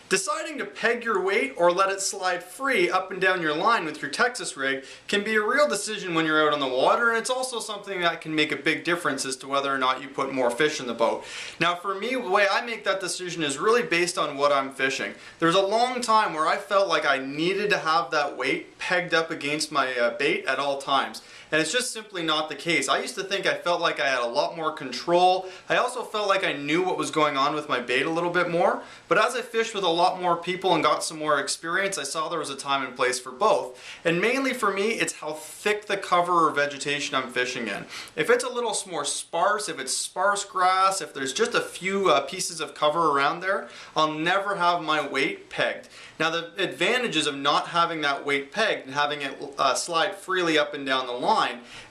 Deciding to peg your weight or let it slide free up and down your line with your Texas rig can be a real decision when you're out on the water, and it's also something that can make a big difference as to whether or not you put more fish in the boat. Now for me, the way I make that decision is really based on what I'm fishing. There's a long time where I felt like I needed to have that weight pegged up against my bait at all times. And it's just simply not the case. I used to think I felt like I had a lot more control. I also felt like I knew what was going on with my bait a little bit more. But as I fished with a lot more people and got some more experience, I saw there was a time and place for both. And mainly for me, it's how thick the cover or vegetation I'm fishing in. If it's a little more sparse, if it's sparse grass, if there's just a few pieces of cover around there, I'll never have my weight pegged. Now the advantages of not having that weight pegged and having it slide freely up and down the line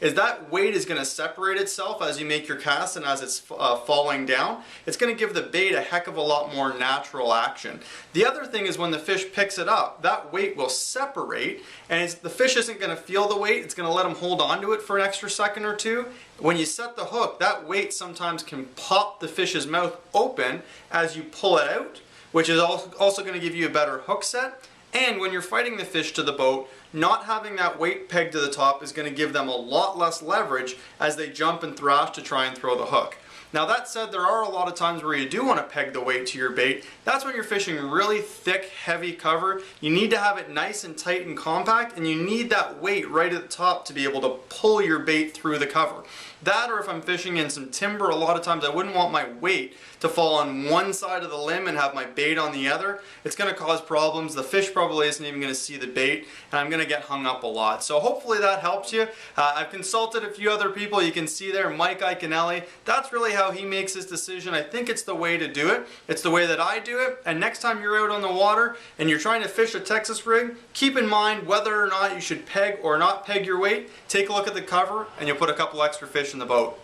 is that weight is going to separate itself as you make your cast and as it's falling down. It's going to give the bait a heck of a lot more natural action. The other thing is when the fish picks it up, that weight will separate, and the fish isn't going to feel the weight. It's going to let him hold on to it for an extra second or two. When you set the hook, that weight sometimes can pop the fish's mouth open as you pull it out, which is also going to give you a better hook set. And when you're fighting the fish to the boat, not having that weight pegged to the top is going to give them a lot less leverage as they jump and thrash to try and throw the hook. Now that said, there are a lot of times where you do want to peg the weight to your bait. That's when you're fishing really thick, heavy cover. You need to have it nice and tight and compact, and you need that weight right at the top to be able to pull your bait through the cover. That, or if I'm fishing in some timber, a lot of times I wouldn't want my weight to fall on one side of the limb and have my bait on the other. It's going to cause problems. The fish probably isn't even going to see the bait, and I'm going to get hung up a lot. So hopefully that helps you. I've consulted a few other people. You can see there, Mike Iaconelli. That's really how he makes his decision. I think it's the way to do it. It's the way that I do it. And next time you're out on the water and you're trying to fish a Texas rig, keep in mind whether or not you should peg or not peg your weight. Take a look at the cover and you'll put a couple extra fish in the boat.